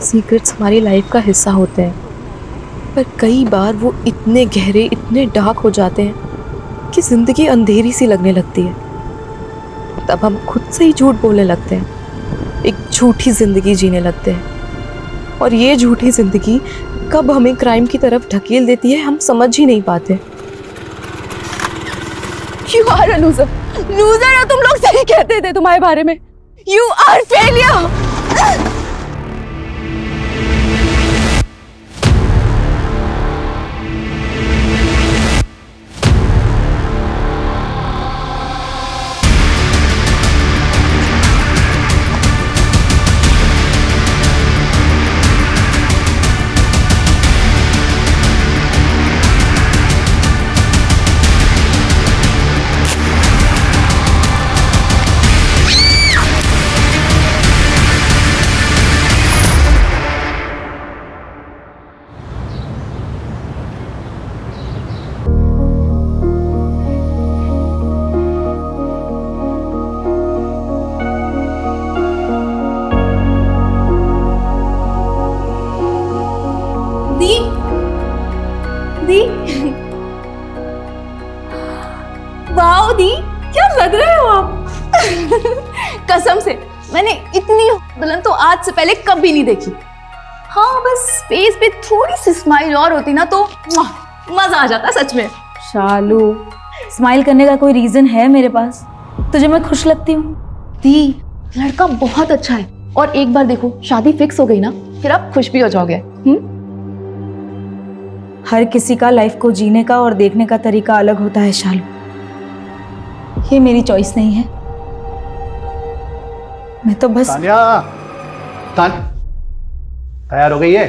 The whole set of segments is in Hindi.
सीक्रेट्स हमारी लाइफ का हिस्सा होते हैं, पर कई बार वो इतने गहरे, इतने डार्क हो जाते हैं कि ज़िंदगी अंधेरी सी लगने लगती है। तब हम खुद से ही झूठ बोलने लगते हैं, एक झूठी ज़िंदगी जीने लगते हैं, और ये झूठी ज़िंदगी कब हमें क्राइम की तरफ ढकेल देती है हम समझ ही नहीं पाते। You are a loser. Loser है तुम लोग, सही कहते थे तुम्हारे बारे में। You are failure. दी वाओ दी, क्या लग रहे हो आप। कसम से मैंने इतनी दुल्हन तो आज से पहले कभी नहीं देखी। हाँ, बस फेस पे थोड़ी सी स्माइल और होती ना तो मजा आ जाता सच में। शालू, स्माइल करने का कोई रीजन है मेरे पास? तुझे मैं खुश लगती हूँ? दी, लड़का बहुत अच्छा है, और एक बार देखो शादी फिक्स हो गई ना, फिर आप खुश भी हो जाओगे। हर किसी का लाइफ को जीने का और देखने का तरीका अलग होता है शालू, ये मेरी चॉइस नहीं है। मैं तो बस तैयार हो गई है?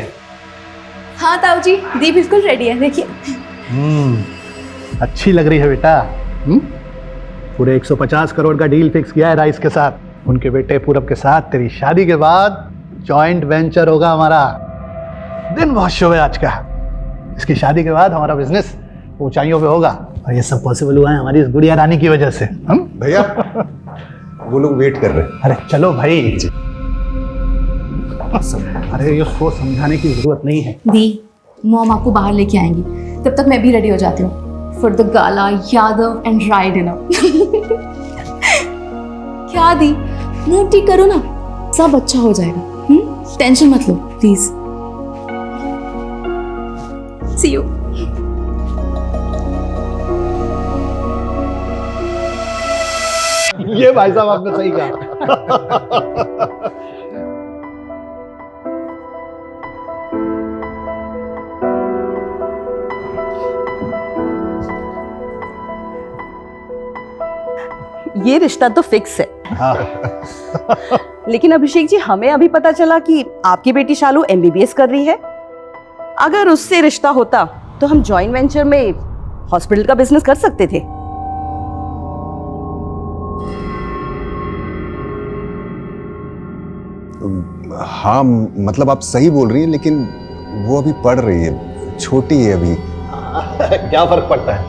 हाँ ताऊ जी, दी बिल्कुल रेडी है, देखिए। अच्छी लग रही है बेटा। पूरे 150 करोड़ का डील फिक्स किया है राइस के साथ। उनके बेटे पूरब के साथ तेरी शादी के बाद जॉइंट वेंचर होगा हमारा। दिन बहुत शुभ है आज का। इसकी शादी के बाद हमारा बिजनेस ऊंचाइयों पे होगा, और ये सब पॉसिबल हुआ है हमारी इस गुड़िया रानी की वजह से। हम भैया वो लोग वेट कर रहे हैं। अरे चलो भाई। अरे उसको समझाने की जरूरत नहीं है। दी, मॉम आपको बाहर लेके आएंगी, तब तक मैं भी रेडी हो जाती हूँ for the gala Yadav and Rai dinner. क्या दी, मूड ठीक करो ना, सब अच्छा हो जाएगा। टेंशन मत लो प्लीज। C you. ये भाई साहब आपने सही कहा। ये रिश्ता तो फिक्स है। हाँ। लेकिन अभिषेक जी, हमें अभी पता चला कि आपकी बेटी शालू MBBS कर रही है। अगर उससे रिश्ता होता तो हम जॉइंट वेंचर में हॉस्पिटल का बिजनेस कर सकते थे। हाँ मतलब आप सही बोल रही हैं, लेकिन वो अभी पढ़ रही है, छोटी है अभी। क्या फर्क पड़ता है?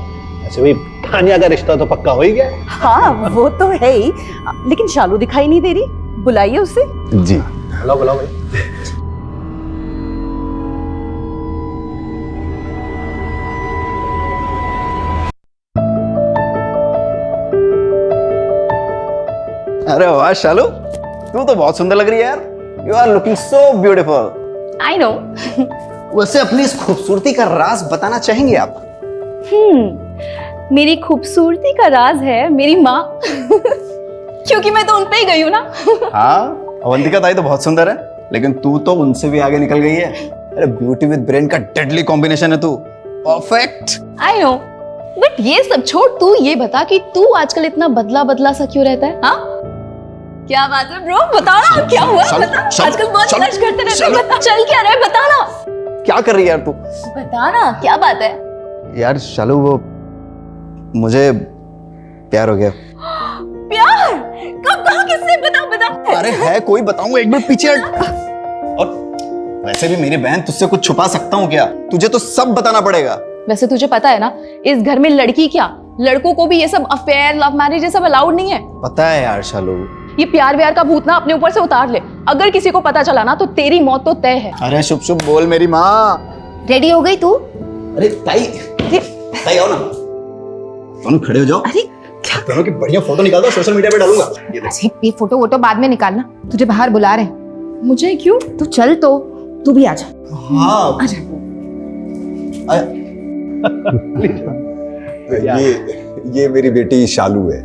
ऐसे भी तानिया का रिश्ता तो पक्का हो ही गया। हाँ वो तो है ही, लेकिन शालू दिखाई नहीं दे रही, बुलाइए उसे। जी बुलाओ बुलाओ भाई। अरे वाह शालू, तू तो बहुत सुंदर लग रही है यार। You are looking so beautiful. I know. वैसे अपनी इस खूबसूरती का राज बताना चाहेंगे आप? मेरी खूबसूरती का राज है मेरी माँ। क्योंकि मैं तो उन पे ही गई हूँ ना। हाँ, अवंतिका ताई तो बहुत सुंदर है, लेकिन तू तो उनसे भी आगे निकल गई है। अरे ब्यूटी विद ब्रेन का डेडली कॉम्बिनेशन है तू। परफेक्ट। आई नो, बट ये सब छोड़, तू ये बता कि तू आजकल इतना बदला बदला सा क्यों रहता है? हाँ, क्या बात है ब्रो, बता ना क्या हुआ? बता, आजकल बहुत फ्लर्ट करते रहते हो, बता चल क्या रहा है, बता ना। क्या कर रही है यार तू? बता ना क्या बात है? यार शालू, वो मुझे प्यार हो गया। प्यार? कब, कहाँ, किससे? बता बता। अरे है कोई, बताऊंगा, एक मिनट पीछे हट। और वैसे भी मेरी बहन, तुझसे कुछ छुपा सकता हूँ क्या? तुझे तो सब बताना पड़ेगा। वैसे तुझे पता है ना, इस घर में लड़की क्या, लड़कों को भी ये सब अफेयर, लव मैरिज, ये सब अलाउड नहीं है। पता है यार शालू, ये प्यार व्यार का भूत ना अपने ऊपर से उतार ले। अगर किसी को पता चला ना तो तेरी मौत तो तय है। अरे शुभ शुभ बोल मेरी माँ। रेडी हो गई तू? अरे ताई, ताई आओ ना, दोनों खड़े हो जाओ। अरे क्या दोनों की बढ़िया फोटो निकाल दो, सोशल मीडिया पे डालूंगा। ये देख। अरे ये फोटो वोटो बाद में निकालना, तुझे बाहर बुला रहे हैं। मुझे क्यों? तू चल तो, तू भी आजा। हाँ ये मेरी बेटी शालू है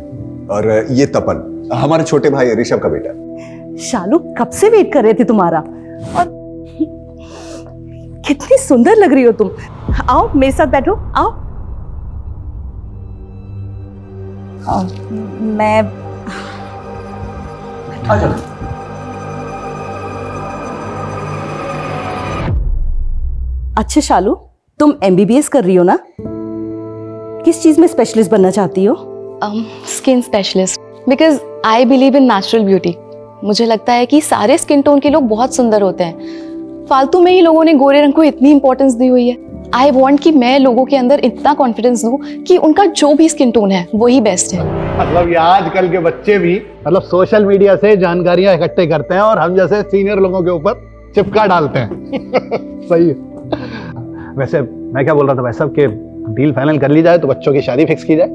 और ये तपन, हमारे छोटे भाई ऋषभ का बेटा। शालू कब से वेट कर रहे थे तुम्हारा, और कितनी सुंदर लग रही हो तुम। आओ मेरे साथ बैठो, आओ। मैं अच्छा शालू, तुम एमबीबीएस कर रही हो ना? किस चीज में स्पेशलिस्ट बनना चाहती हो? Skin specialist, because I believe in natural beauty. मुझे लगता है कि सारे स्किन टोन के लोग बहुत सुंदर होते हैं, फालतू में ही लोगों ने गोरे रंग को इतनी इंपॉर्टेंस दी हुई है। आई वॉन्ट कि मैं लोगों के अंदर इतना कॉन्फिडेंस दूं कि उनका जो भी स्किन टोन है वही बेस्ट है। मतलब ये आजकल के बच्चे भी मतलब सोशल मीडिया से जानकारियां इकट्ठे करते हैं और हम जैसे सीनियर लोगों के ऊपर चिपका डालते हैं। सही है। वैसे मैं क्या बोल रहा था भाई साहब, कि डील फाइनल कर ली जाए तो बच्चों की शादी फिक्स की जाए।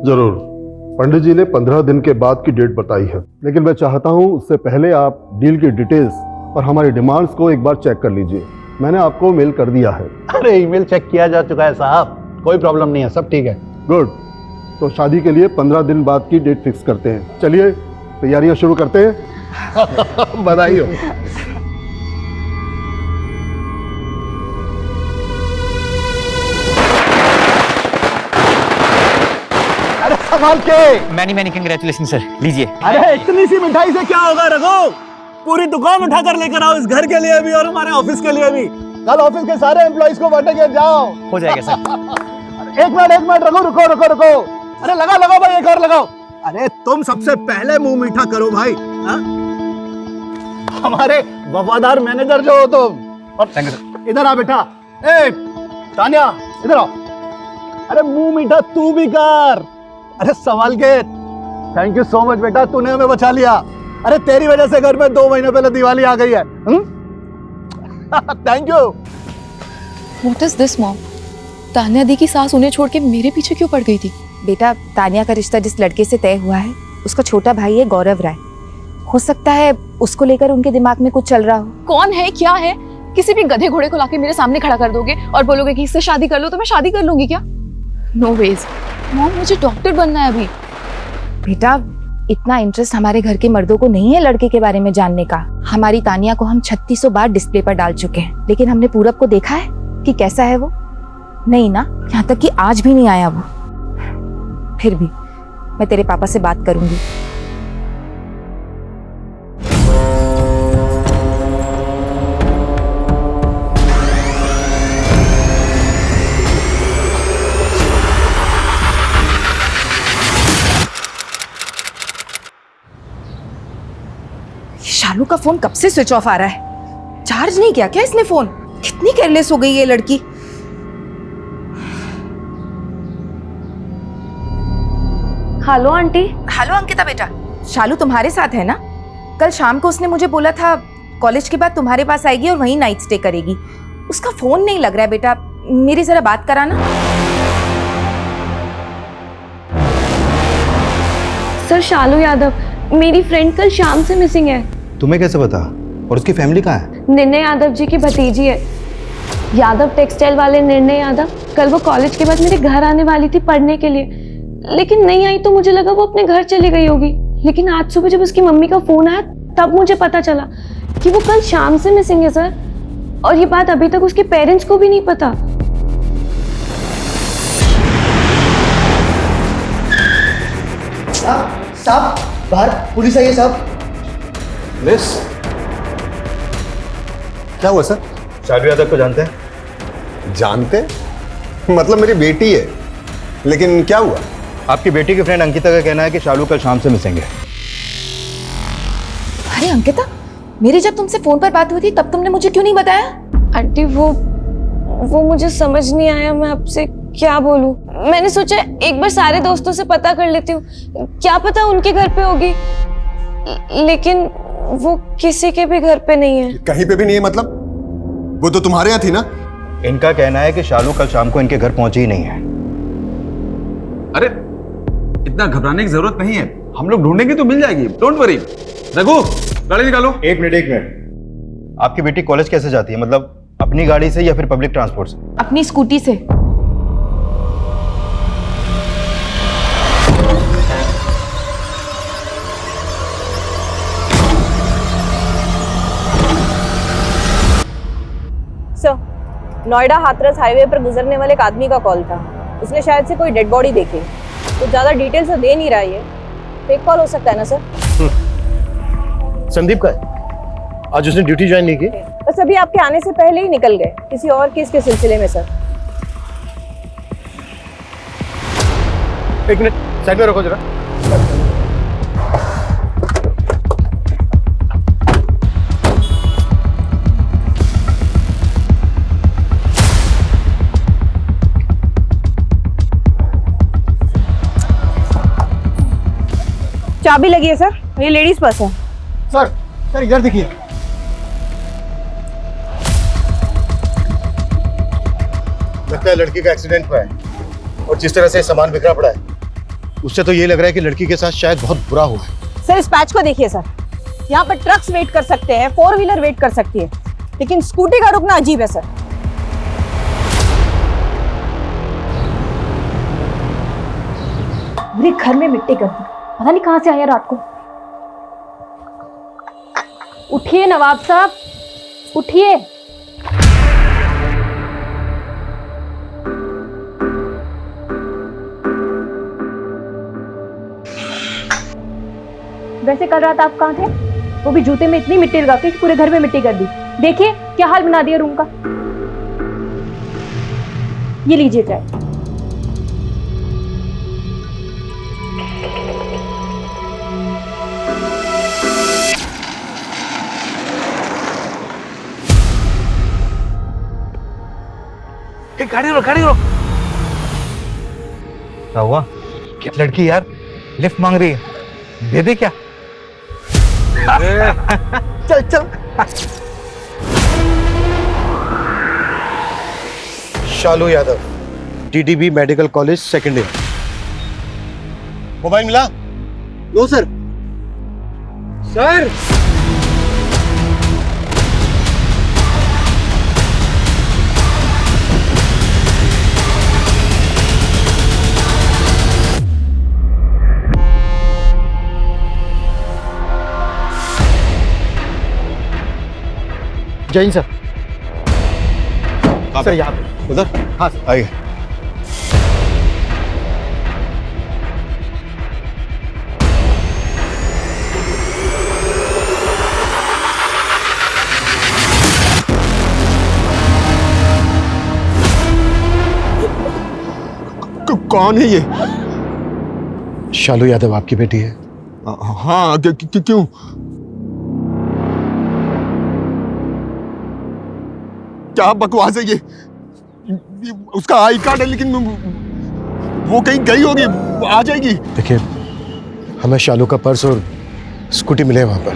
जरूर। पंडित जी ने 15 दिन के बाद की डेट बताई है, लेकिन मैं चाहता हूं उससे पहले आप डील की डिटेल्स और हमारी डिमांड्स को एक बार चेक कर लीजिए। मैंने आपको मेल कर दिया है। अरे ईमेल चेक किया जा चुका है साहब, कोई प्रॉब्लम नहीं है, सब ठीक है। गुड। तो शादी के लिए 15 दिन बाद की डेट फिक्स करते हैं। चलिए तैयारियां शुरू करते हैं। बधाई हो। अरे संभाल के। मैनी कंग्रेचुलेशन सर, लीजिए। अरे इतनी सी मिठाई से क्या होगा रघु, पूरी दुकान उठाकर लेकर आओ, इस घर के लिए भी और हमारे ऑफिस के लिए भी। कल ऑफिस के सारे एम्प्लॉइज को बांटेंगे, जाओ। हो जाएगा सर। एक मिनट रुको। अरे लगाओ भाई, एक और लगाओ। अरे तुम सबसे पहले मुंह मीठा करो भाई। हा? हमारे वफादार मैनेजर जो हो तुम। और इधर आ बेटा। ए तानिया इधर आओ। अरे मुंह मीठा तू भी कर। अरे संभाल के। थैंक यू सो मच बेटा, तूने हमें बचा लिया। अरे तेरी वजह से घर में 2 महीने पहले दिवाली आ गई है। Thank you. What is this mom? Tanya दी की सास उन्हें छोड़ के मेरे पीछे क्यों पड़ गई थी? बेटा, तान्या का रिश्ता जिस लड़के से तय हुआ है उसका छोटा भाई है गौरव राय। हो सकता है उसको लेकर उनके दिमाग में कुछ चल रहा हो। कौन है, क्या है? किसी भी गधे घोड़े को लाके मेरे सामने खड़ा कर दोगे और बोलोगे कि इससे शादी कर लो, तो मैं शादी कर लूंगी क्या? नो वेज मॉम, मुझे डॉक्टर बनना है अभी। बेटा, इतना इंटरेस्ट हमारे घर के मर्दों को नहीं है लड़के के बारे में जानने का। हमारी तानिया को हम 3600 बार डिस्प्ले पर डाल चुके हैं, लेकिन हमने पूरब को देखा है कि कैसा है वो? नहीं ना, यहाँ तक कि आज भी नहीं आया वो। फिर भी मैं तेरे पापा से बात करूंगी। शालू का फोन कब से स्विच ऑफ आ रहा है? चार्ज नहीं किया क्या इसने फोन? कितनी केयरलेस हो गई ये लड़की। Hello aunty. हेलो अंकिता बेटा, शालू तुम्हारे साथ है ना? कल शाम को उसने मुझे बोला था कॉलेज के बाद तुम्हारे पास आएगी और वहीं नाइट स्टे करेगी। उसका फोन नहीं लग रहा है बेटा, मेरी जरा बात कराना। सर, शालू यादव मेरी फ्रेंड कल शाम से मिसिंग है। तुम्हें कैसे पता? और उसकी फैमिली कहाँ है? निर्णय यादव जी की भतीजी है, यादव टेक्सटाइल वाले निर्णय यादव। कल वो कॉलेज के बाद मेरे घर आने वाली थी पढ़ने के लिए, लेकिन नहीं आई तो मुझे लगा वो अपने घर चली गई होगी। लेकिन आज सुबह जब उसकी मम्मी का फोन आया तब मुझे पता चला कि वो कल शाम से मिसिंग है सर, और ये बात अभी तक उसके पेरेंट्स को भी नहीं पता। साहब बाहर पुलिस आई है साहब। पुलिस? क्या हुआ सर? शालू यादव को जानते हैं? जानते? मतलब मेरी बेटी है, लेकिन क्या हुआ? आपकी बेटी की फ्रेंड अंकिता का कहना है कि शालू कल शाम से मिसिंग है। अरे अंकिता, मेरी जब तुमसे फोन पर बात हुई थी तब तुमने मुझे क्यों नहीं बताया? आंटी वो मुझे समझ नहीं आया, मैं आपसे क्या बोलूं। मैंने सोचा एक बार सारे दोस्तों से पता कर लेती हूँ, क्या पता उनके घर पे होगी। लेकिन वो किसी के भी घर पे नहीं है। कहीं पे भी नहीं है मतलब? वो तो तुम्हारे यहाँ थी ना? इनका कहना है कि शालू कल शाम को इनके घर पहुंची ही नहीं है। अरे इतना घबराने की जरूरत नहीं है, हम लोग ढूंढेंगे तो मिल जाएगी, डोंट वरी। रघु गाड़ी निकालो। एक मिनट। आपकी बेटी कॉलेज कैसे जाती है? मतलब अपनी गाड़ी से या फिर पब्लिक ट्रांसपोर्ट से? अपनी स्कूटी से। सर, नोएडा हाथरस हाईवे पर गुजरने वाले एक आदमी का कॉल था। उसने शायद से कोई डेड बॉडी देखी, तो ज्यादा डिटेल्स तो दे नहीं रहा ये। फेक कॉल हो सकता है ना सर? संदीप का है। आज उसने ड्यूटी ज्वाइन नहीं की। बस अभी आपके आने से पहले ही निकल गए किसी और केस के सिलसिले में सर। एक मिनट साइड में रखो जरा। चाबी लगी है सर, ये लेडीज पर्स है। सर इधर देखिए। लगता है लड़की का एक्सीडेंट हुआ है और जिस तरह से सामान बिखरा पड़ा है उससे तो ये लग रहा है कि लड़की के साथ शायद बहुत बुरा हुआ है। सर इस पैच को देखिए सर, यहाँ पर ट्रक्स वेट कर सकते हैं, 4 व्हीलर वेट कर सकती है, लेकिन स्कूटी का रुकना अजीब है सर। मेरे घर में मिट्टी कर दी, पता नहीं कहाँ से आया रात को। उठिए नवाब साहब, उठिए। वैसे कल रात आप कहाँ थे? वो भी जूते में इतनी मिट्टी लगा के कि पूरे घर में मिट्टी कर दी। देखिए क्या हाल बना दिया रूम का। ये लीजिए चाय। गाड़ी रोक, गाड़ी रोक। क्या हुआ? क्या लड़की यार लिफ्ट मांग रही है, दे दे क्या? चल चल। Shalu Yadav, TDB medical college second year. Mobile मिला? No sir. Sir Jain sir. Sir यहाँ पे। उधर? हाँ आइए। कौन है ये? शालू यादव आपकी बेटी है? हाँ, क्यों? क्या बकवास है ये? उसका आई कार्ड है लेकिन वो कहीं गई होगी, आ जाएगी। देखिए हमें शालू का पर्स और स्कूटी मिले वहां पर।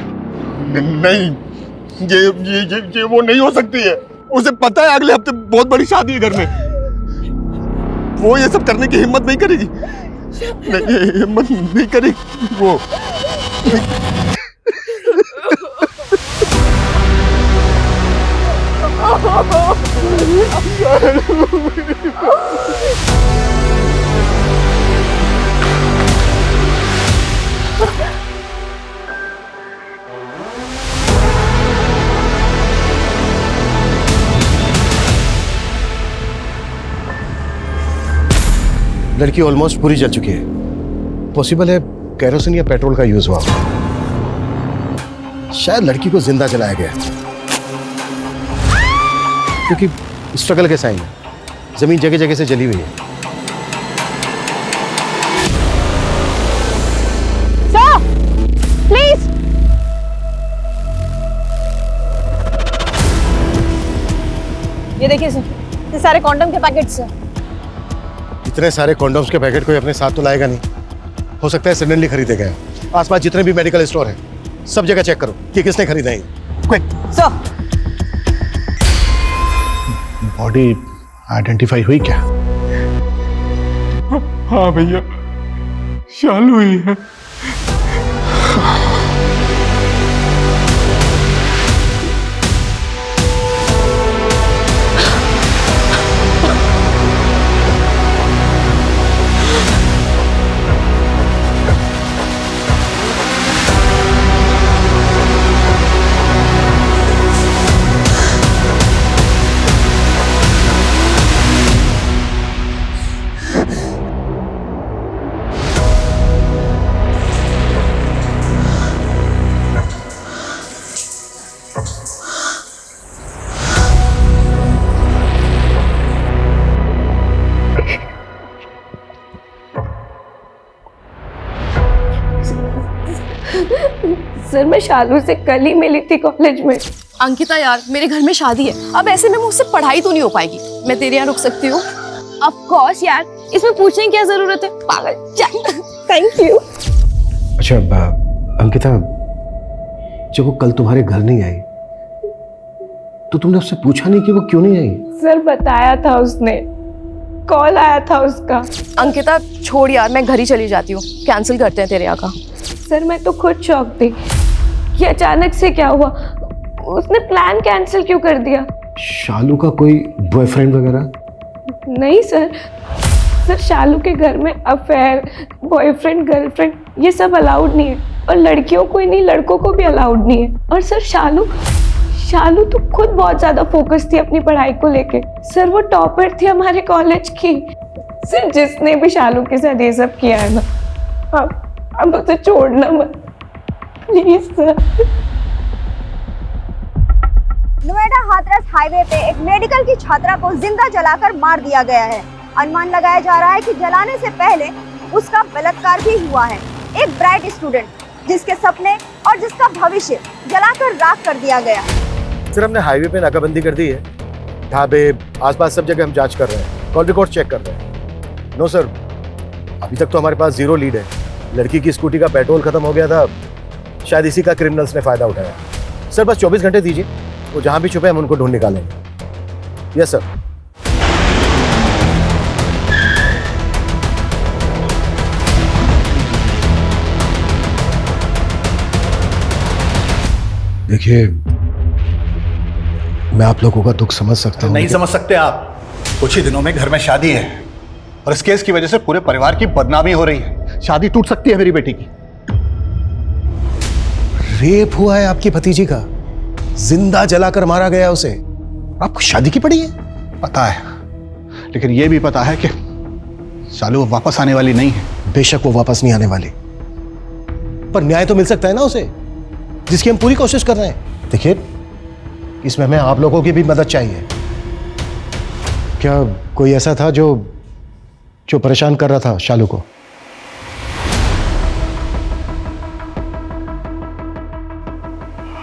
नहीं, ये वो नहीं हो सकती है। उसे पता है अगले हफ्ते बहुत बड़ी शादी है घर में। वो ये सब करने की हिम्मत नहीं करेगी। नहीं, हिम्मत नहीं करेगी वो। लड़की ऑलमोस्ट पूरी जल चुकी है। पॉसिबल है केरोसिन या पेट्रोल का यूज हुआ। शायद लड़की को जिंदा जलाया गया क्योंकि स्ट्रगल के साइन है। जमीन जगह जगह से जली हुई है। Sir please. ये देखिए सर, ये सारे कॉन्डम के पैकेट्स हैं। इतने सारे कॉन्डोम्स के पैकेट कोई अपने साथ तो लाएगा नहीं। हो सकता है सडनली खरीदे गए। आसपास जितने भी मेडिकल स्टोर हैं सब जगह चेक करो कि किसने खरीदा है। क्विक। सर, बॉडी आइडेंटिफाई हुई क्या? हाँ भैया, शालू ही है। सर मैं शालू से कल ही मिली थी कॉलेज में। अंकिता यार, मेरे घर में शादी है, अब ऐसे में मुझसे पढ़ाई तो नहीं हो पाएगी। मैं तेरे यहाँ रुक सकती हूँ? ऑफ कोर्स यार, इसमें पूछने की क्या जरूरत है, पागल। Thank you. अच्छा अंकिता, जब वो कल तुम्हारे घर नहीं आई तो तुमने उससे पूछा नहीं कि वो क्यों नहीं आई? सर बताया था उसने, कॉल आया था उसका। अंकिता छोड़ यार, मैं घर ही चली जाती हूँ, कैंसिल करते हैं तेरे यहाँ का। सर मैं तो खुद शॉक थी कि अचानक से क्या हुआ, उसने प्लान कैंसिल क्यों कर दिया? शालू का कोई बॉयफ्रेंड वगैरह? नहीं सर, सर शालू के घर में अफेयर, बॉयफ्रेंड, गर्लफ्रेंड ये सब अलाउड नहीं है, और लड़कियों को ही नहीं लड़कों को भी अलाउड नहीं है। और सर शालू तो खुद बहुत ज्यादा फोकस थी अपनी पढ़ाई को लेके। सर वो टॉपर थी हमारे कॉलेज की। सर जिसने भी शालू के साथ ये सब किया है ना, अब उसे छोड़ना मत please sir. Noida Hathras highway पे एक मेडिकल की छात्रा को जिंदा जलाकर मार दिया गया है। अनुमान लगाया जा रहा है कि जलाने से पहले उसका बलात्कार भी हुआ है। एक ब्राइट स्टूडेंट जिसके सपने और जिसका भविष्य जलाकर राख कर दिया गया। सर हमने हाईवे पे नाकाबंदी कर दी है, ढाबे आसपास सब जगह हम जांच कर रहे हैं, कॉल रिकॉर्ड चेक कर रहे हैं। नो सर, अभी तक तो हमारे पास जीरो लीड है। लड़की की स्कूटी का पेट्रोल खत्म हो गया था, शायद इसी का क्रिमिनल्स ने फायदा उठाया। सर बस 24 घंटे दीजिए, वो जहां भी छुपे हम उनको ढूंढ निकालेंगे। Yes sir. देखिए मैं आप लोगों का दुख समझ सकता हूँ। नहीं समझ सकते आप, कुछ ही दिनों में घर में शादी है और इस केस की वजह से पूरे परिवार की बदनामी हो रही है। शादी टूट सकती है मेरी बेटी की। रेप हुआ है आपकी भतीजी का, जिंदा जलाकर मारा गया उसे, आपको शादी की पड़ी है? पता है, लेकिन यह भी पता है कि शालू वापस आने वाली नहीं है। बेशक वो वापस नहीं आने वाली, पर न्याय तो मिल सकता है ना उसे, जिसकी हम पूरी कोशिश कर रहे हैं। देखिए इसमें हमें आप लोगों की भी मदद चाहिए। क्या कोई ऐसा था जो परेशान कर रहा था शालू को?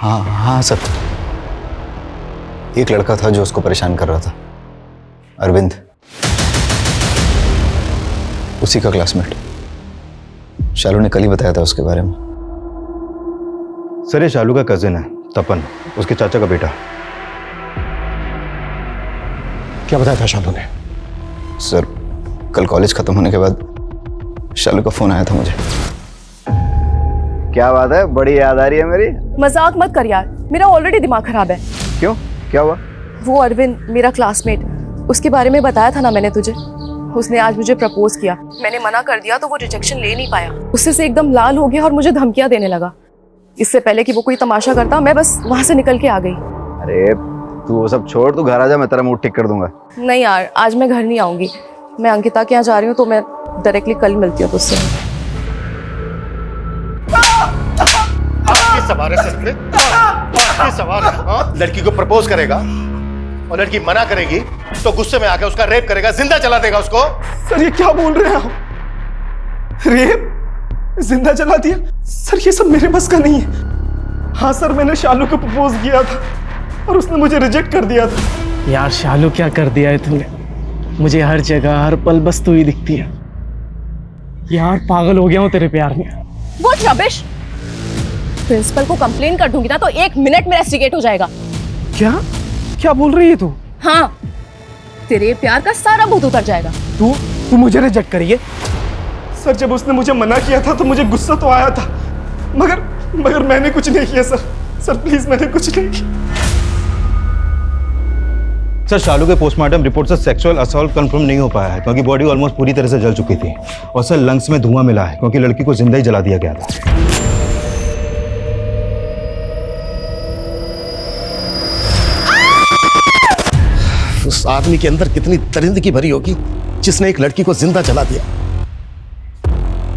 हाँ सर, एक लड़का था जो उसको परेशान कर रहा था, अरविंद, उसी का क्लासमेट। शालू ने कल ही बताया था उसके बारे में। सर ये शालू का कजिन है, तपन, उसके चाचा का बेटा। क्या बताया था शालू ने? सर कल कॉलेज खत्म होने के बाद शालू का फोन आया था मुझे। क्या बात है, बड़ी याद आ रही है मेरी। मजाक मत कर यार, मेरा ऑलरेडी दिमाग खराब है। क्यों, क्या हुआ? वो अरविंद मेरा क्लासमेट, उसके बारे में बताया था ना मैंने तुझे। उसने आज मुझे प्रपोज किया, मैंने मना कर दिया तो वो रिजेक्शन ले नहीं पाया। गुस्से से एकदम लाल हो गया और मुझे धमकियां देने लगा। इससे पहले कि वो कोई तमाशा करता, मैं बस वहां से निकल के आ गई। अरे तू वो सब छोड़, तू घर आ जा, मैं तेरा मूड ठीक कर दूंगा। नहीं यार, आज मैं घर नहीं आऊंगी, मैं अंकिता के यहाँ जा रही हूँ, तो मैं डायरेक्टली कल मिलती हूँ तुझसे। लड़की को प्रपोज करेगा और लड़की मना करेगी तो गुस्से में आकर उसका रेप करेगा, जिंदा जला देगा उसको। सर ये क्या बोल रहे हैं आप? रेप, जिंदा जला दिया? सर ये सब मेरे बस का नहीं है। हाँ सर, मैंने शालू को प्रपोज किया था और उसने मुझे रिजेक्ट कर दिया था। यार शालू क्या कर दिया है तूने, मुझे हर जगह हर पल बस तू ही दिखती है। यार पागल हो गया हूँ तेरे प्यार में। वो रबिश, प्रिंसिपल को कंप्लेन कर दूंगी ना तो 1 मिनट में रेस्टिकेट हो जाएगा। क्या क्या बोल रही है तू? हाँ, तेरे प्यार का सारा भूत उतर जाएगा। तू मुझे रिजेक्ट करिए। सर जब उसने मुझे मना किया था तो मुझे गुस्सा तो आया था, मगर मैंने कुछ नहीं किया सर। सर प्लीज मैंने कुछ नहीं किया। सर शालू के पोस्टमार्टम रिपोर्ट से सेक्सुअल असॉल्ट कंफर्म नहीं हो पाया है क्योंकि बॉडी ऑलमोस्ट पूरी तरह से जल चुकी थी और सर लंग्स में धुआं मिला है क्योंकि लड़की को जिंदा ही जला दिया गया था। उस आदमी के अंदर कितनी दरिंदगी भरी होगी जिसने एक लड़की को जिंदा जला दिया।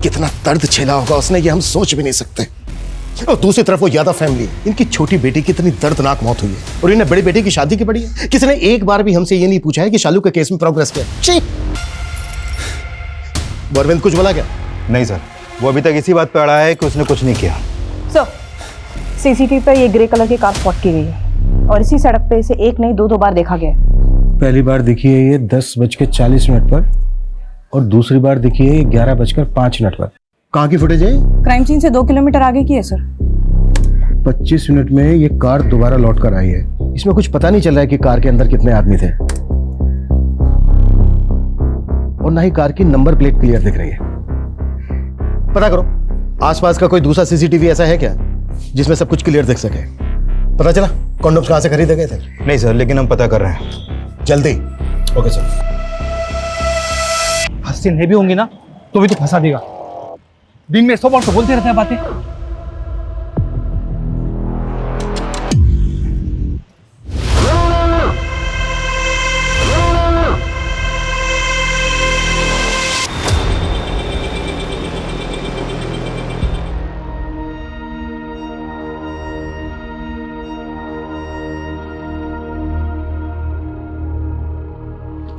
कितना दर्द झेला होगा उसने, ये हम सोच भी नहीं सकते। और दूसरी तरफ वो यादव फैमिली, इनकी छोटी बेटी की इतनी दर्दनाक मौत हुई है और इन्हें बड़ी बेटी की शादी की पड़ी है। किसी ने एक बार भी हमसे ये नहीं पूछा है कि शालू के केस में प्रोग्रेस क्या है। अरविंद कुछ बोला क्या? नहीं सर, वो अभी तक इसी बात पे अड़ा है कि उसने कुछ नहीं किया। सर, सीसीटीवी पर ये ग्रे कलर की कार स्पॉट की गई है और इसी सड़क पे इसे एक नहीं दो बार देखा गया है। पहली बार दिखी है ये 10:40 पर और दूसरी बार दिखी है ये 11:05 पर। कहाँ की फुटेज है? क्राइम सीन से 2 किलोमीटर आगे की है सर। 25 मिनट में ये कार दोबारा लौट कर आई है। इसमें कुछ पता नहीं चल रहा है कि कार के अंदर कितने आदमी थे और ना ही कार की नंबर प्लेट क्लियर दिख रही है। पता करो आसपास का कोई दूसरा सीसीटीवी ऐसा है क्या जिसमें सब कुछ क्लियर दिख सके? पता चला कॉन्डोम्स कहाँ से खरीदे गए थे? नहीं सर, लेकिन हम पता कर रहे हैं। जल्दी। Okay sir. हस्तिन भी होंगी ना तो भी तो फंसा देगा। दिन में 100 बार तो बोलते रहते हैं बातें।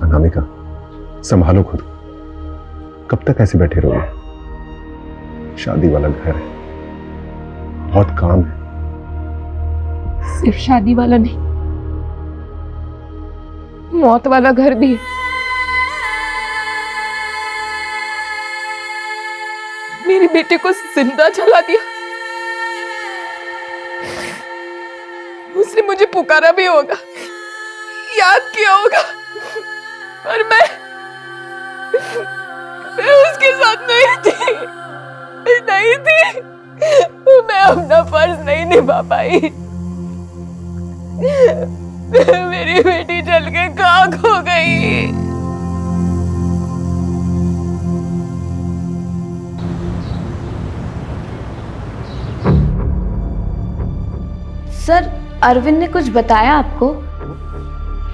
अनामिका, संभालो खुद। कब तक ऐसे बैठे रहोगे? शादी वाला घर है, बहुत काम है। सिर्फ शादी वाला नहीं, मौत वाला घर भी है। मेरी बेटे को जिंदा जला दिया। उसने मुझे पुकारा भी होगा, याद किया होगा, पर मैं उसके साथ नहीं थी। मैं अपना फर्ज नहीं निभा पाई। मेरी बेटी जल के खाक हो गई। सर, अरविंद ने कुछ बताया आपको?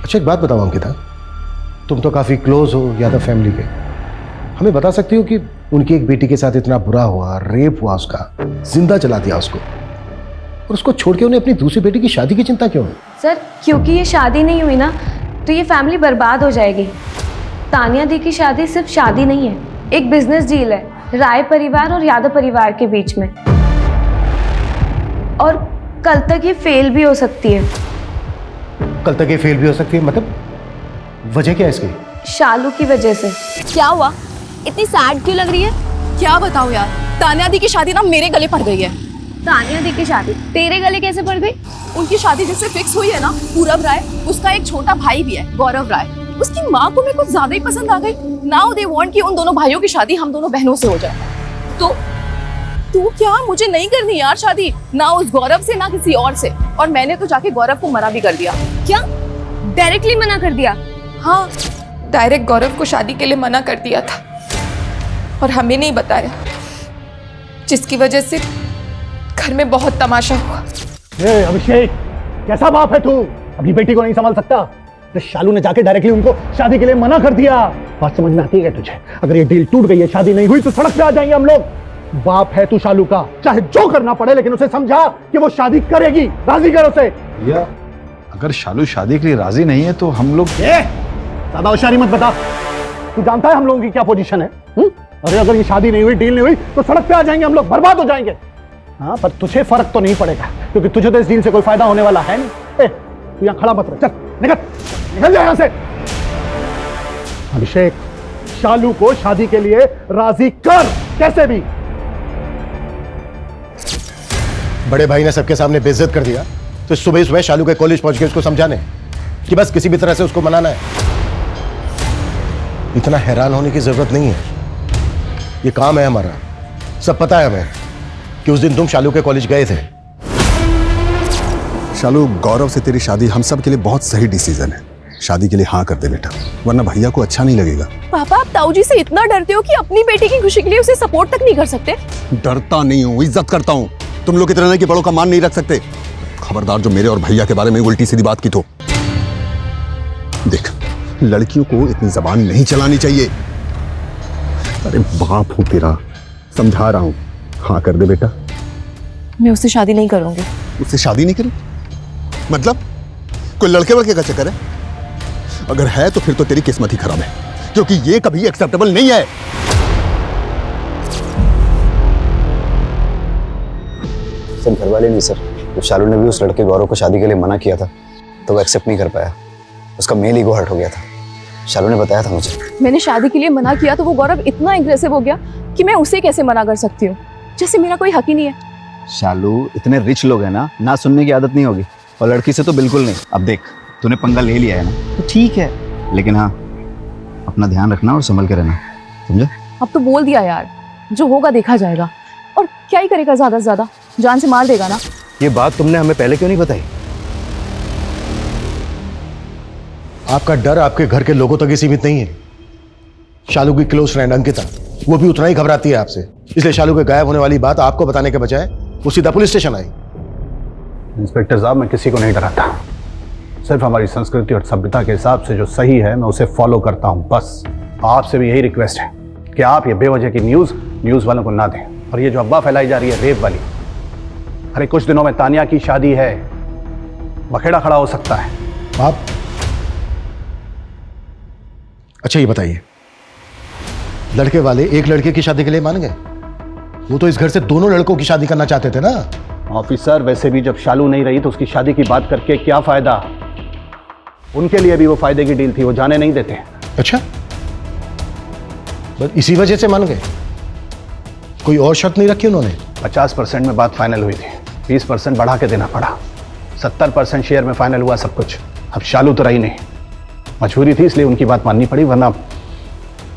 अच्छा एक बात बताओ अंकिता, तुम तो काफी क्लोज हो यादव फैमिली के, हमें बता सकती हो कि उनकी एक बेटी के साथ इतना बुरा हुआ, रेप हुआ, उसका जिंदा जला दिया उसको, और उसको छोड़ के उन्हें अपनी दूसरी बेटी की शादी की चिंता क्यों है? सर, क्योंकि ये शादी नहीं हुई ना तो ये फैमिली बर्बाद हो जाएगी। तानिया दी की शादी सिर्फ शादी नहीं है, एक बिजनेस डील है राय परिवार और यादव परिवार के बीच में, और कल तक ये फेल भी हो सकती है। कल तक ये फेल भी हो सकती है? मतलब वजह क्या है इसकी? शालू की वजह से। क्या हुआ? इतनी सैड क्यों लग रही है? क्या बताऊं यार, तानिया दी की शादी ना मेरे गले पड़ गई है। तानिया दी की शादी तेरे गले कैसे पड़ गई? उनकी शादी जिससे फिक्स हुई है ना, पूरब राय, उसका एक छोटा भाई भी है, गौरव राय। उसकी माँ को मेरे को ज्यादा ही पसंद आ गई। नाउ दे वांट कि उन दोनों भाइयों की शादी हम दोनों बहनों से हो जाए। तो तू क्या, मुझे नहीं करनी यार शादी, ना उस गौरव से ना किसी और से। और मैंने तो जाके गौरव को मना भी कर दिया। क्या डायरेक्टली मना कर दिया? हाँ, डायरेक्ट गौरव को शादी के लिए मना कर दिया था और हमें नहीं बताया, जिसकी वजह से घर में बहुत तमाशा हुआ। अभिषेक, कैसा बाप है तू? अपनी बेटी को नहीं संभाल सकता? तो शालू ने जाके डायरेक्टली उनको शादी के लिए मना कर दिया। बात समझ में आती है तुझे? अगर ये डील टूट गई है, शादी नहीं हुई, तो सड़क पे आ जाएंगे हम लोग। बाप है तू शालू का, चाहे जो करना पड़े, लेकिन उसे समझा कि वो शादी करेगी। राजी कर उसे। भैया, अगर शालू शादी के लिए राजी नहीं है तो हम लोग ज्यादा होशियारी मत बता। तू जानता है हम लोगों की क्या पोजीशन है? अरे अगर ये शादी नहीं हुई, डील नहीं हुई, तो सड़क पे आ जाएंगे हम लोग, बर्बाद हो जाएंगे। हाँ, पर तुझे फर्क तो नहीं पड़ेगा क्योंकि तुझे तो इस डील से कोई फायदा होने वाला है नहीं। तू यहाँ खड़ा मत रह, चल निकल जा यहाँ से। अभिषेक, शालू को शादी के लिए राजी कर, कैसे भी। बड़े भाई ने सबके सामने बेइज्जत कर दिया, तो सुबह सुबह शालू के कॉलेज पहुंच के उसको समझाने कि बस किसी भी तरह से उसको मनाना है। इतना हैरान होने की जरूरत नहीं है, ये काम है हमारा। सब पता है हमें कि उस दिन तुम शालू के कॉलेज गए थे। शालू, गौरव से तेरी शादी हम सब के लिए बहुत सही डिसीजन है। शादी के लिए हाँ कर दे बेटा, वरना भैया को अच्छा नहीं लगेगा। पापा, आप ताऊ जी से इतना डरते हो कि अपनी बेटी की खुशी के लिए उसे सपोर्ट तक नहीं कर सकते? डरता नहीं हूँ, इज्जत करता हूँ। तुम लोग इतने नहीं कि बड़ों का मान नहीं रख सकते। खबरदार जो मेरे और भैया के बारे में उल्टी सीधी बात की तो। देख, लड़कियों को इतनी जबान नहीं चलानी चाहिए। अरे बाप हूं तेरा, समझा रहा हूं। हाँ कर दे बेटा। मैं उससे शादी नहीं करूंगी। उससे शादी नहीं करी? मतलब कोई लड़के वड़के का चक्कर है? अगर है तो फिर तो तेरी किस्मत ही खराब है, क्योंकि ये कभी एक्सेप्टेबल नहीं है। सर घर वाले नहीं सर, तो शालू ने भी उस लड़के गौरव को शादी के लिए मना किया था तो वो एक्सेप्ट नहीं कर पाया। उसका मेल ईगो हर्ट हो गया था। शालू ने बताया था मुझे। मैंने शादी के लिए मना किया तो वो गौरव इतना एग्रेसिव हो गया कि मैं उसे कैसे मना कर सकती हूँ, जैसे मेरा कोई हक ही नहीं है। शालू, इतने रिच लोग हैं ना, ना सुनने की आदत नहीं होगी, और लड़की से तो बिल्कुल नहीं। अब देख, तूने पंगा ले लिया है ना, तो ठीक है, लेकिन हाँ अपना ध्यान रखना और संभल के रहना, समझा? अब तो बोल दिया यार, जो होगा देखा जाएगा। और क्या ही करेगा, ज्यादा से ज्यादा जान से मार देगा ना। ये बात तुमने हमें पहले क्यों नहीं बताई? आपका डर आपके घर के लोगों तक ही सीमित नहीं है। शालू की क्लोज फ्रेंड अंकिता, वो भी उतना ही घबराती है आपसे, इसलिए शालू के गायब होने वाली बात आपको बताने के बजाय वो सीधा पुलिस स्टेशन आई। इंस्पेक्टर साहब, मैं किसी को नहीं डराता, सिर्फ हमारी संस्कृति और सभ्यता के हिसाब से जो सही है मैं उसे फॉलो करता हूं, बस। आपसे भी यही रिक्वेस्ट है कि आप ये बेवजह की न्यूज़ वालों को ना दें। और ये जो अफवाह फैलाई जा रही है रेप वाली, अरे कुछ दिनों में तानिया की शादी है, बखेड़ा खड़ा हो सकता है। आप अच्छा ये बताइए, लड़के वाले एक लड़के की शादी के लिए मान गए? वो तो इस घर से दोनों लड़कों की शादी करना चाहते थे ना। ऑफिसर, वैसे भी जब शालू नहीं रही तो उसकी शादी की बात करके क्या फायदा? उनके लिए भी वो फायदे की डील थी, वो जाने नहीं देते। अच्छा, बस इसी वजह से मान गए? कोई और शर्त नहीं रखी उन्होंने? 50% में बात फाइनल हुई थी, 20% बढ़ा के देना पड़ा, 70% शेयर में फाइनल हुआ सब कुछ। अब शालू तो रही नहीं, मजबूरी थी इसलिए उनकी बात माननी पड़ी, वरना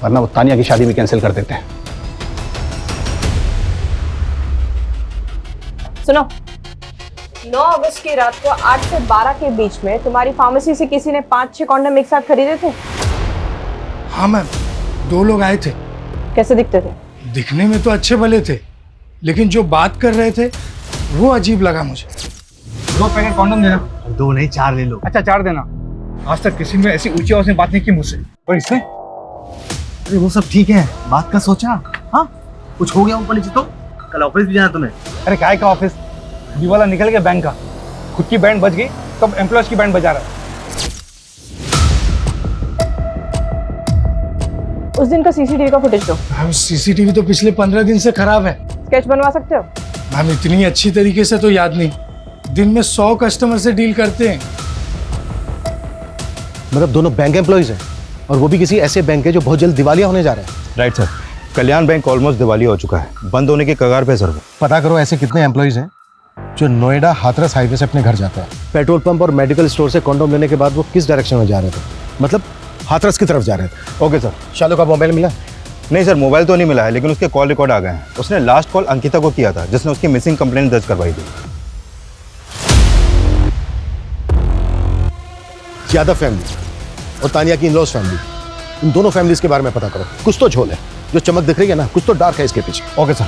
वो तानिया की शादी भी कैंसिल कर देते हैं। सुनो, 9 अगस्त की रात को 8 से 12 के बीच में तुम्हारी फार्मेसी से किसी ने 5-6 कॉन्डम एक साथ खरीदे थे? हाँ मैम, 2 लोग आए थे। कैसे दिखते थे? दिखने में तो अच्छे भले थे, लेकिन जो बात कर रहे थे वो अजीब लगा मुझे। 2 पैकेट कॉन्डम देना। 2 नहीं 4 ले लो। अच्छा 4 देना। आज तक किसी ने ऐसी ऊंची आवाज में बात नहीं की मुझसे, और इसने? अरे वो सब ठीक है, बात का सोचा। हाँ, कुछ हो गया ऊपर नीचे तो? कल ऑफिस भी जाना तुम्हें? अरे काय का ऑफिस, ये वाला निकल गया बैंक का, खुद की बैंड बज गई, तब एम्प्लॉयज की बैंड बजा रहा है। उस दिन का सीसीटीवी का फुटेज दो। मैम सीसीटीवी तो पिछले 15 दिन से खराब है। स्केच बनवा सकते हो? मैम इतनी अच्छी तरीके से तो याद नहीं, दिन में 100 कस्टमर से डील करते हैं। मतलब दोनों बैंक एम्प्लॉइज हैं, और वो भी किसी ऐसे बैंक के जो बहुत जल्द दिवालिया होने जा रहे हैं। राइट सर, कल्याण बैंक ऑलमोस्ट दिवालिया हो चुका है, बंद होने के कगार पे सर। पता करो ऐसे कितने एम्प्लॉइज हैं जो नोएडा हाथरस हाईवे से अपने घर जाते हैं। पेट्रोल पंप और मेडिकल स्टोर से कॉन्डोम लेने के बाद वो किस डायरेक्शन में जा रहे थे? मतलब हाथरस की तरफ जा रहे थे। Okay sir. शालू का मोबाइल मिला? नहीं सर, मोबाइल तो नहीं मिला है, लेकिन उसके कॉल रिकॉर्ड आ गए हैं। उसने लास्ट कॉल अंकिता को किया था, जिसने उसकी मिसिंग कंप्लेंट दर्ज करवाई थी। यादव फैमिली और तानिया की इन-लॉज फैमिली, इन दोनों फैमिलीज के बारे में पता करो। कुछ तो झोल है, जो चमक दिख रही है ना, कुछ तो डार्क है इसके पीछे। Okay sir.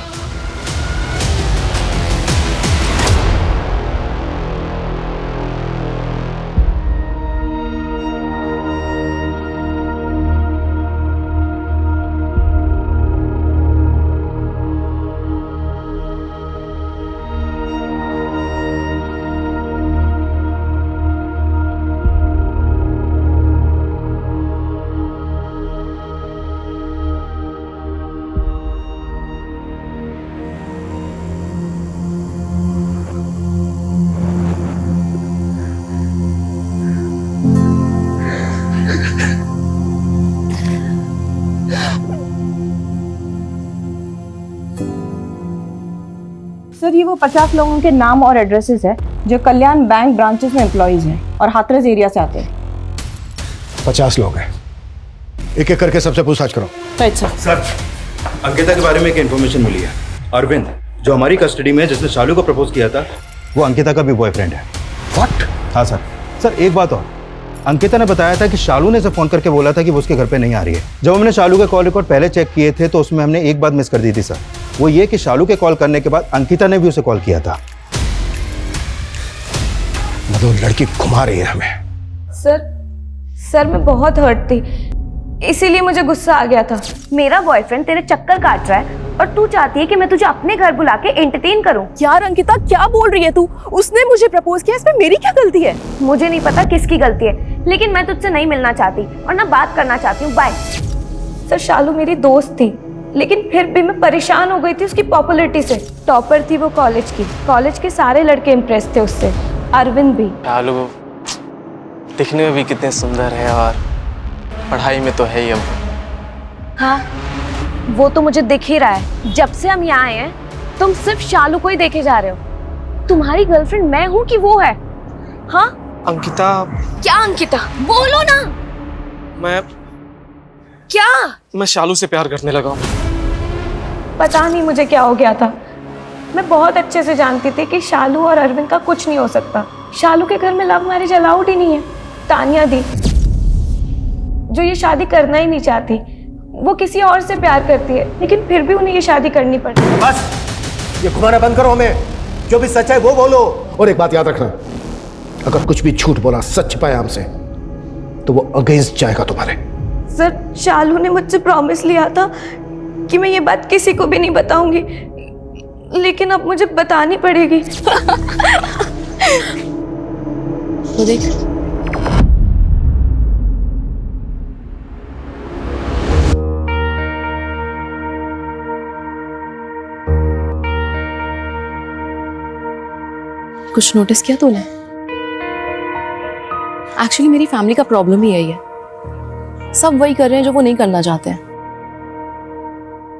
सर ये वो 50 लोगों के नाम और एड्रेसेस है जो कल्याण बैंक ब्रांचेस में एम्प्लॉइज हैं और हाथरस एरिया से आते हैं। 50 लोग हैं, एक एक करके सबसे पूछताछ करो। Right sir. सर, अंकिता के बारे में एक इन्फॉर्मेशन मिली है। अरविंद जो हमारी कस्टडी में है, जिसने शालू को प्रपोज किया था, वो अंकिता का भी बॉयफ्रेंड है। व्हाट? हाँ सर। सर एक बात और, अंकिता ने बताया था कि शालू ने उसे फोन करके बोला था कि वो उसके घर पे नहीं आ रही है। जब हमने शालू के कॉल रिकॉर्ड पहले चेक किए थे तो उसमें हमने एक बात मिस कर दी थी सर, वो ये कि शालू के कॉल करने के बाद अंकिता ने भी उसे कॉल किया था। मतलब लड़की घुमा रही है हमें। सर मैं बहुत हर्ट थी, इसीलिए मुझे गुस्सा आ गया था। मेरा बॉयफ्रेंड तेरे चक्कर काट रहा है और तू चाहती है कि मैं तुझे अपने घर बुला के एंटरटेन करूं। यार अंकिता क्या बोल रही है तू? उसने मुझे प्रपोज किया, इसमें मेरी क्या गलती है? मुझे नहीं पता किसकी गलती है, लेकिन मैं तुझसे नहीं मिलना चाहती और ना बात करना चाहती हूँ। बाय। सर शालू मेरी दोस्त थी, लेकिन फिर भी मैं परेशान हो गई थी उसकी पॉपुलैरिटी से। टॉपर थी वो कॉलेज की, कॉलेज के सारे लड़के इम्प्रेस थे उससे, अरविंद भी। शालू दिखने में भी कितने सुंदर है और पढ़ाई में तो है ही। अब हाँ वो तो मुझे दिख ही रहा है। जब से हम यहाँ आए हैं तुम सिर्फ शालू को ही देखे जा रहे हो। तुम्हारी गर्लफ्रेंड मैं हूँ कि वो है? हाँ अंकिता। क्या अंकिता? बोलो ना। मैं शालू से प्यार करने लगा हूँ। पता नहीं मुझे क्या हो गया था। मैं बहुत अच्छे से जानती थी कि शालू और अरविंद का कुछ नहीं हो सकता। शालू के घर में लव मैरिज अलाउड ही नहीं है। तानिया दी जो ये शादी करना ही नहीं चाहती, वो किसी और से प्यार करती है, लेकिन फिर भी उन्हें ये शादी करनी पड़ती है। बस ये घुमाना बंद करो हमें, जो भी सच है वो बोलो। और एक बात याद रखना, अगर कुछ भी झूठ बोला सच पाया हमसे तो वो अगेंस्ट जाएगा तुम्हारे। सर शालू ने मुझसे प्रॉमिस लिया था कि मैं ये बात किसी को भी नहीं बताऊंगी, लेकिन अब मुझे बतानी पड़ेगी। तो देख कुछ नोटिस किया तूने? एक्चुअली मेरी फैमिली का प्रॉब्लम ही यही है, सब वही कर रहे हैं जो वो नहीं करना चाहते हैं।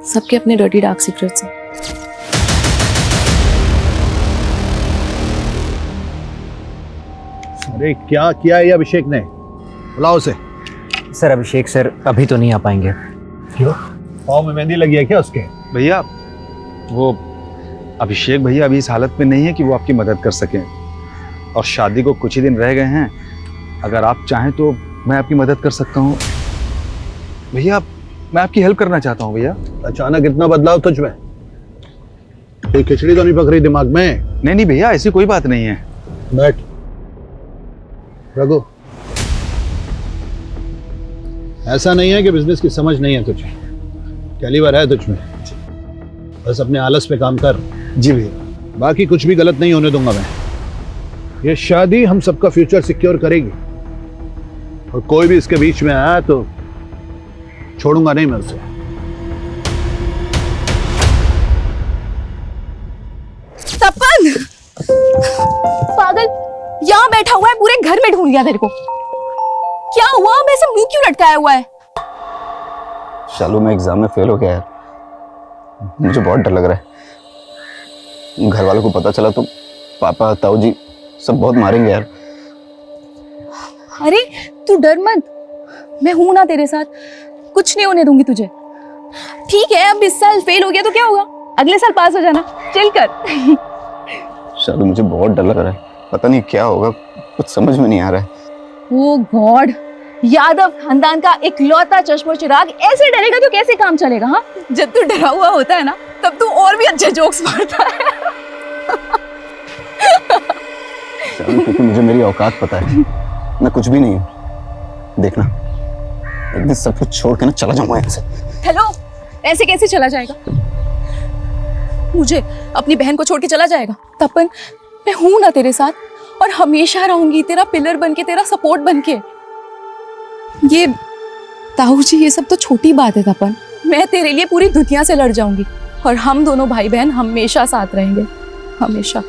सबके अपने डर्टी डार्क सीक्रेट्स हैं। अरे क्या किया है ये अभिषेक ने? बुलाओ उसे। सर अभिषेक सर अभी तो नहीं आ पाएंगे। क्यों? पाँव में मेहंदी लगी है क्या उसके? भैया वो अभिषेक भैया अभी इस हालत में नहीं है कि वो आपकी मदद कर सकें, और शादी को कुछ ही दिन रह गए हैं। अगर आप चाहें तो मैं आपकी मदद कर सकता हूँ भैया। मैं आपकी हेल्प करना चाहता हूँ भैया। अचानक इतना बदलाव तुझ में? कोई खिचड़ी तो नहीं पक रही दिमाग में? नहीं नहीं भैया, ऐसी कोई बात नहीं है। बैठ। रघु, ऐसा नहीं है कि बिजनेस की समझ नहीं है तुझे, कैलिबर है तुझ में। बस अपने आलस पे काम कर। जी भैया। बाकी कुछ भी गलत नहीं होने दूंगा मैं। ये शादी हम सबका फ्यूचर सिक्योर करेगी, और कोई भी इसके बीच में आया तो छोड़ूंगा नहीं मैं उसे। तपन पागल, यहाँ बैठा हुआ है, पूरे घर में ढूंढ लिया तेरे को। क्या हुआ? वैसे मुंह क्यों लटकाया हुआ है? शालू मैं एग्जाम में फेल हो गया यार, मुझे बहुत डर लग रहा है। घर वालों को पता चला तो पापा ताऊ जी सब बहुत मारेंगे यार। अरे तू डर मत, मैं हूं ना तेरे साथ, कुछ नहीं होने दूंगी तुझे। ठीक है, अब इस साल फेल हो गया तो क्या होगा, अगले साल पास हो जाना। चिल कर। शालू मुझे बहुत डर लग रहा है, पता नहीं क्या होगा, कुछ समझ में नहीं आ रहा है। ओ गॉड, यादव खानदान का इकलौता चश्मो चिराग ऐसे डरेगा तो कैसे काम चलेगा? हाँ, जब तू डरा हुआ होता है ना तब तू और भी अच्छे जोक्स मारता है। शालू क्योंकि मुझे मेरी औकात पता है, मैं कुछ भी नहीं हूँ। देखना एक दिन सब कुछ छोड़ के ना चला जाऊंगा यहाँ से। हेलो, ऐसे कैसे चला जाएगा? मुझे अपनी बहन को छोड़ के चला जाएगा? तपन मैं हूं ना तेरे साथ, और हमेशा रहूंगी तेरा पिलर बनके, तेरा सपोर्ट बनके। ये ताऊ जी ये सब तो छोटी बात है तपन, मैं तेरे लिए पूरी दुनिया से लड़ जाऊंगी, और हम दोनों भाई बहन हमेशा साथ रहेंगे, हमेशा।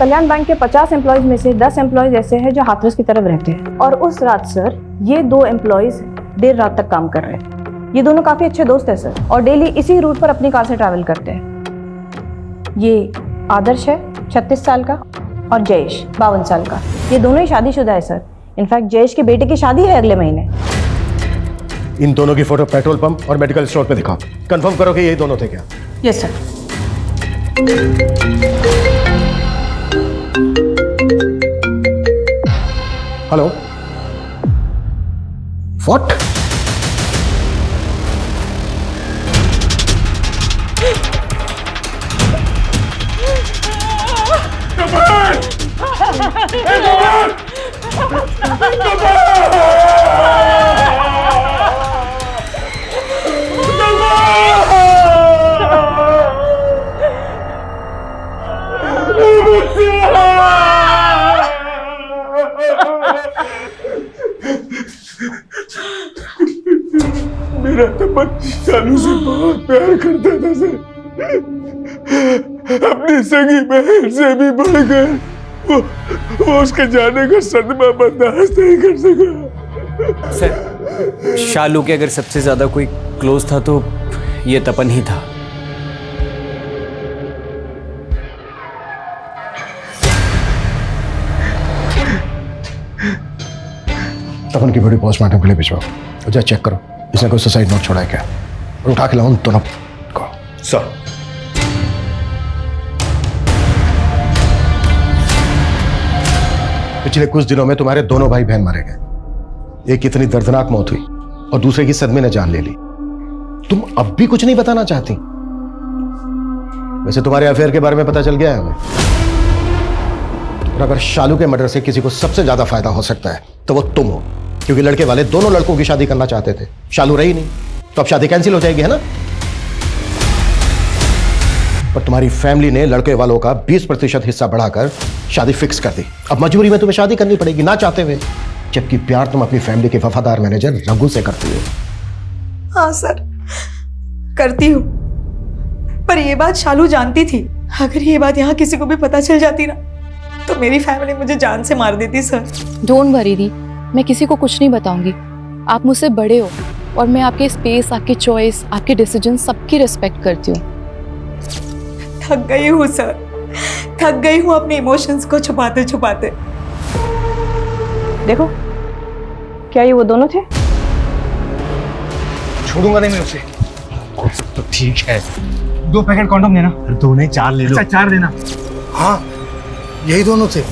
कल्याण बैंक के 50 एम्प्लॉयज में से 10 एम्प्लॉयज ऐसे हैं जो हाथरस की तरफ रहते हैं, और उस रात सर ये 2 एम्प्लॉयज देर रात तक काम कर रहे हैं। ये दोनों काफी अच्छे दोस्त हैं सर, और डेली इसी रूट पर अपनी कार से ट्रैवल करते हैं। ये आदर्श है 36 साल का, और जयेश 52 साल का। ये दोनों ही शादीशुदा है सर। इनफैक्ट जयेश के बेटे की शादी है अगले महीने। इन दोनों की फोटो पेट्रोल पंप और मेडिकल स्टोर पे दिखाओ, कंफर्म करो कि यही दोनों थे क्या। Yes sir. Hello, what? मेरा तपन शालू से बहुत प्यार करता था सर, अपनी सगी बहन से भी बढ़कर। वो उसके जाने का सदमा बर्दाश्त नहीं कर सका। सर, शालू के अगर सबसे ज्यादा कोई क्लोज था तो ये तपन ही था। तपन की बॉडी पोस्टमार्टम के लिए भिजवाओ, और जा चेक करो इसने कोई सुसाइड नोट छोड़ा है क्या, और उठा के लाओ दोनों को। सर, पिछले कुछ दिनों में तुम्हारे दोनों भाई बहन मारे गए। एक इतनी दर्दनाक मौत हुई और दूसरे की सदमे ने जान ले ली। तुम अब भी कुछ नहीं बताना चाहती? वैसे तुम्हारे अफेयर के बारे में पता चल गया है हमें, और अगर शालू के मर्डर से किसी को सबसे ज्यादा फायदा हो सकता है तो वो तुम हो, क्योंकि लड़के वाले दोनों लड़कों की शादी करना चाहते थे। शालू रही नहीं तो अब शादी कैंसिल हो जाएगी, है ना? पर तुम्हारी फैमिली ने लड़के वालों का 20% हिस्सा बढ़ाकर शादी फिक्स कर दी। अब मजबूरी में तुम्हें शादी करनी पड़ेगी, ना चाहते हुए, जबकि प्यार तुम अपनी फैमिली के वफादार मैनेजर रघु से करती हो। हाँ सर, करती हूँ, पर ये बात शालू जानती थी। अगर ये बात यहाँ किसी को भी पता चल जाती ना, तो मेरी फैमिली मुझे जान से मार देती सर। डोंट वरी दी, मैं किसी को कुछ नहीं बताऊंगी। आप मुझसे बड़े हो और मैं आपके स्पेस, आपकी चॉइस, आपके डिसीजन सबकी रिस्पेक्ट करती हूँ। थक गई हूँ सर, थक गई हूँ अपने इमोशंस को छुपाते छुपाते। देखो, क्या ये वो दोनों थे? छोड़ूंगा नहीं मैं उसे। तो ठीक है, 2 पैकेट कॉन्डोम देना। 2 नहीं 4 ले लो। अच्छा 4 देना। हाँ, यही दोनों थे।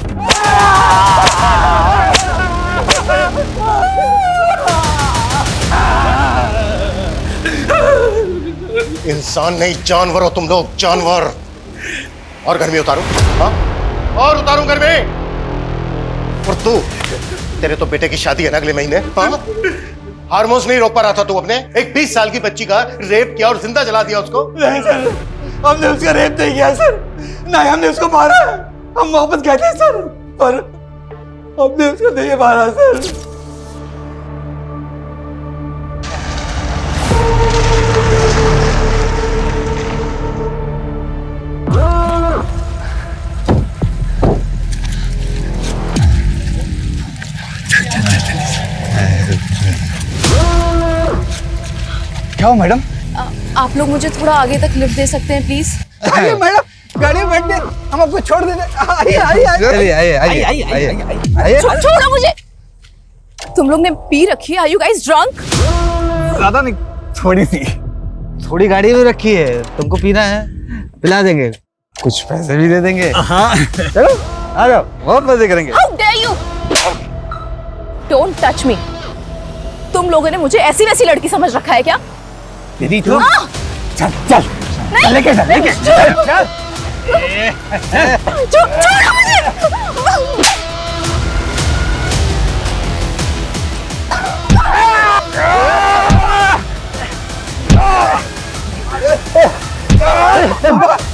इंसान नहीं जानवर हो तुम लोग, जानवर। और घर में उतारो, हाँ? और उतारो घर में। और तू, तेरे तो बेटे की शादी है ना अगले महीने, हाँ? हार्मोन्स नहीं रोक पा रहा था तू अपने? एक 20 साल की बच्ची का रेप किया और जिंदा जला दिया उसको। नहीं सर, हमने उसका रेप नहीं किया सर, नहीं हमने उसको मारा। हम मोहब्बत कहते हैं सर, पर हमने उसको नहीं मारा सर। क्या हो मैडम? आप लोग मुझे थोड़ा आगे तक लिफ्ट दे सकते हैं प्लीज? आइए मैडम, गाड़ी में बैठ दे, हम आपको छोड़ देते। आइए आइए आइए। छोड़ो मुझे। तुम लोग ने पी रखी है? Are you guys drunk? ज्यादा नहीं, थोड़ी सी। थोड़ी गाड़ी में रखी है, तुमको पीना है पिला देंगे, कुछ पैसे भी दे देंगे। हाँ चलो आ जाओ, बहुत मजे करेंगे। How dare you? Don't touch me. तुम लोगों ने मुझे ऐसी वैसी लड़की समझ रखा है क्या? दीदी तुम चल चल नहीं, लेके चल, लेके चल चल। छोड़ो मुझे।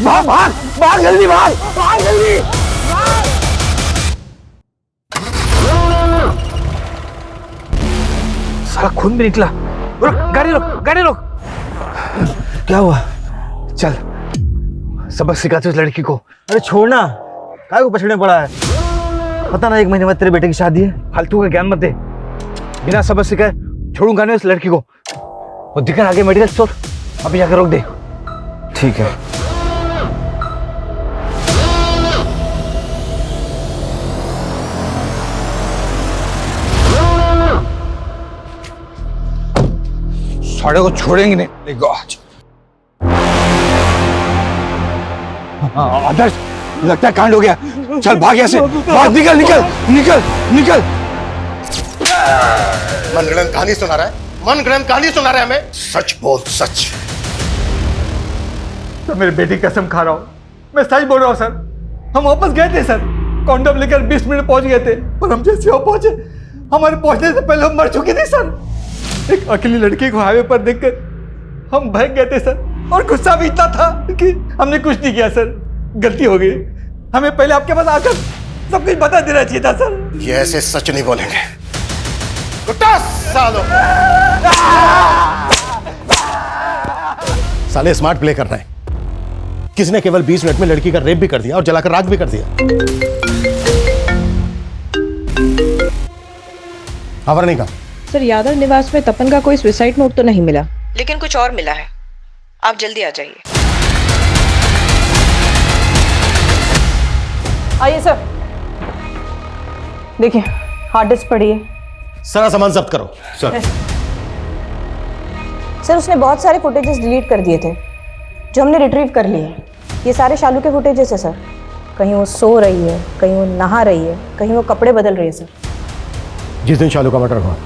भाग भाग भाग जल्दी, भाग भाग जल्दी। साला खून भी निकला। रुक, गाड़ी रोक, गाड़ी रोक। क्या हुआ? चल, सबक सिखाते उस लड़की को। अरे छोड़ना, काय को पछड़े पड़ा है? पता ना 1 महीने बाद तेरे बेटे की शादी है। फालतू का ज्ञान मत दे। बिना सबक सिखाए छोड़ूंगा नहीं उस लड़की को। वो दिखा आगे मेडिकल स्टोर, अभी जाकर रोक दे। ठीक है। साड़े को छोड़ेंगे नहीं। गॉड। आदर्श, लगता है कांड हो गया। चल भाग यहाँ से, भाग, निकल निकल निकल निकल। मनगढ़ंत कहानी सुना रहा है, मनगढ़ंत कहानी सुना रहा है हमें। सच बोल, सच। तो मेरे बेटी कसम खा रहा हूँ, मैं सच बोल रहा हूँ सर। हम वापस गए थे सर, कॉन्डम लेकर 20 मिनट पहुंच गए थे, और हम जैसे वहां पहुंचे, हमारे पहुंचने से पहले हम मर चुके थे सर। एक अकेली लड़की को हाईवे पर देखकर हम भाग गए थे सर, और गुस्सा भी इतना था कि हमने कुछ नहीं किया सर। गलती हो गई, हमें पहले आपके पास आकर सब कुछ बता देना चाहिए था सर। ये ऐसे सच नहीं बोलेंगे। कुत्ता सालो। साले स्मार्ट प्ले कर रहे हैं। किसने केवल 20 मिनट में लड़की का रेप भी कर दिया और जलाकर राख भी कर दिया। नहीं कहा सर, यादव निवास में तपन का कोई सुसाइड नोट तो नहीं मिला, लेकिन कुछ और मिला है। आप जल्दी आ जाइए। आइए सर, देखिए हार्ड डिस्क पड़ी है। सारा सामान जब्त करो सर। सर, उसने बहुत सारे फुटेजेस डिलीट कर दिए थे जो हमने रिट्रीव कर लिए हैं। ये सारे शालू के फुटेजेस है सर। कहीं वो सो रही है, कहीं वो नहा रही है, कहीं वो कपड़े बदल रही है सर। जिस दिन शालू का मर्डर हुआ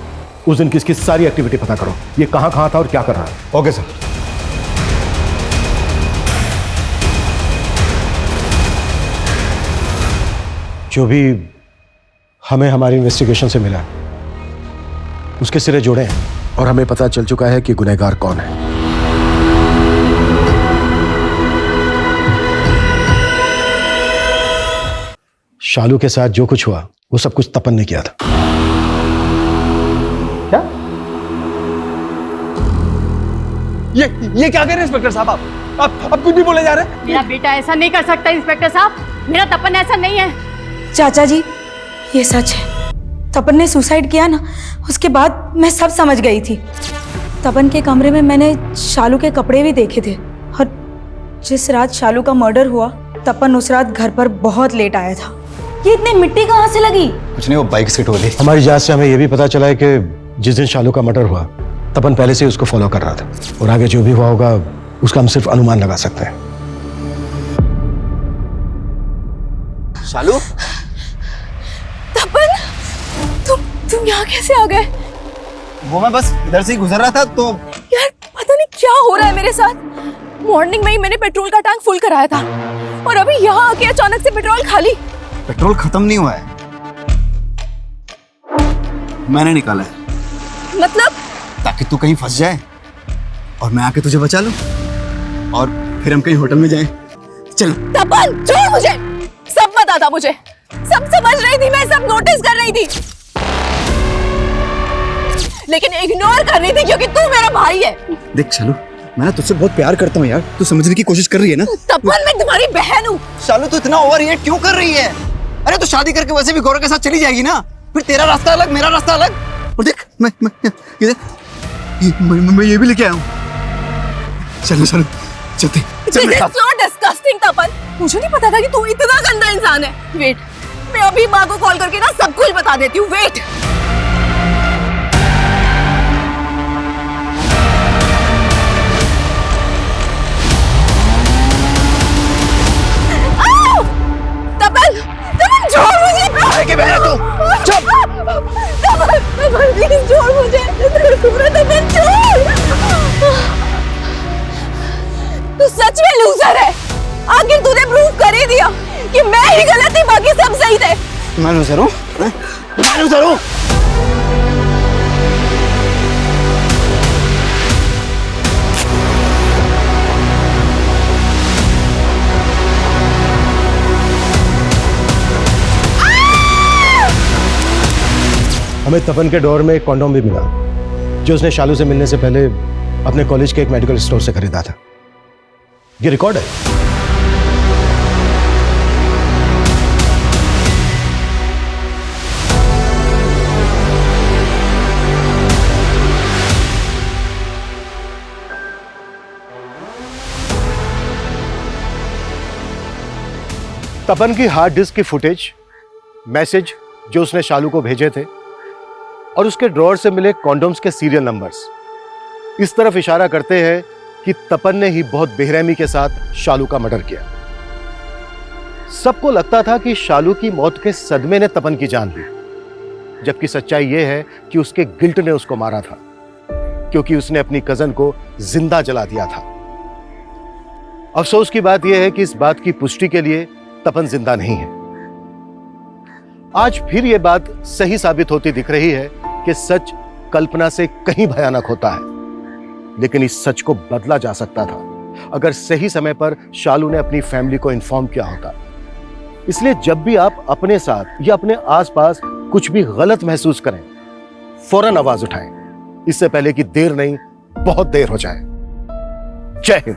उस दिन किसकी सारी एक्टिविटी पता करो, ये कहां कहां था और क्या कर रहा है। Okay sir. जो भी हमें हमारी इन्वेस्टिगेशन से मिला उसके सिरे जोड़े हैं और हमें पता चल चुका है कि गुनहगार कौन है। शालू के साथ जो कुछ हुआ वो सब कुछ तपन ने किया था। क्या? ये क्या कह रहे हैं इंस्पेक्टर साहब? आप कुछ भी बोले जा रहे हैं। मेरा बेटा ऐसा नहीं कर सकता इंस्पेक्टर साहब, मेरा तपन ऐसा नहीं है। चाचा जी, ये सच है। तपन ने सुसाइड किया ना, उसके बाद मैं सब समझ गई थी। तपन के कमरे में मैंने शालू के कपड़े भी देखे थे, और जिस रात शालू का मर्डर हुआ तपन उस रात घर पर बहुत लेट आया था। ये इतनी मिट्टी कहाँ से लगी? कुछ नहीं, वो बाइक से टोली। हमारी जांच से हमें यह भी पता चला है कि जिस दिन शालू का मर्डर हुआ तपन पहले से उसको फॉलो कर रहा था, और आगे जो भी हुआ होगा उसका हम सिर्फ अनुमान लगा सकते हैं। शालू, तपन, तुम यहाँ कैसे आ गए? वो मैं बस इधर से ही गुजर रहा था तो। यार पता नहीं क्या हो रहा है मेरे साथ। मॉर्निंग में ही मैंने पेट्रोल का टैंक फुल कराया था, और अभी यहाँ आके अचानक से पेट्रोल खाली। पेट्रोल खत्म नहीं हुआ है, मैंने निकाला है। मतलब? ताकि तू कहीं फंस जाए और मैं आके तुझे बचा लूं, और फिर हम कहीं होटल में जाएं। चल। तपन, छोड़ मुझे। सब पता था मुझे, सब समझ रही थी मैं, सब नोटिस कर रही थी, लेकिन इग्नोर कर रही थी क्योंकि तू मेरा भाई है। देख शालू, मैं ना तुझसे बहुत प्यार करता हूँ यार, तू समझने की कोशिश कर रही है ना। तपन, मैं तुम्हारी बहन हूँ। शालू तू इतना ओवर रिएक्ट क्यों कर रही है? अरे तो शादी करके वैसे भी गौरव के साथ चली जाएगी ना, फिर तेरा रास्ता अलग मेरा रास्ता अलग। और देख मैं ये भी लेके आया हूँ। चलो चलो चलते। This is so disgusting, तपन। मुझे नहीं पता था कि तू इतना गंदा इंसान है। वेट, मैं अभी माँ को कॉल करके ना सब कुछ बता देती हूँ। वेट। तपन, तपन छोड़ मुझे। के बहन है तू, चुप। तपन, तपन प्लीज छोड़ मुझे। तपन छोड़। तू सच में लूजर है। आखिर तूने प्रूव कर ही दिया कि मैं ही गलत थी, बाकी सब सही थे। मैं लूजर हूँ? मैं लूजर हूँ? हमें तपन के डोर में एक कॉन्डोम भी मिला जो उसने शालू से मिलने से पहले अपने कॉलेज के एक मेडिकल स्टोर से खरीदा था। ये रिकॉर्ड है। तपन की हार्ड डिस्क की फुटेज, मैसेज जो उसने शालू को भेजे थे और उसके ड्रॉअर से मिले कॉन्डोम्स के सीरियल नंबर्स इस तरफ इशारा करते हैं कि तपन ने ही बहुत बेरहमी के साथ शालू का मर्डर किया। सबको लगता था कि शालू की मौत के सदमे ने तपन की जान ली, जबकि सच्चाई यह है कि उसके गिल्ट ने उसको मारा था, क्योंकि उसने अपनी कजन को जिंदा जला दिया था। अफसोस की बात यह है कि इस बात की पुष्टि के लिए तपन जिंदा नहीं है। आज फिर यह बात सही साबित होती दिख रही है कि सच कल्पना से कहीं भयानक होता है, लेकिन इस सच को बदला जा सकता था अगर सही समय पर शालू ने अपनी फैमिली को इन्फॉर्म किया होता। इसलिए जब भी आप अपने साथ या अपने आसपास कुछ भी गलत महसूस करें, फौरन आवाज उठाएं, इससे पहले कि देर नहीं बहुत देर हो जाए। जय हिंद।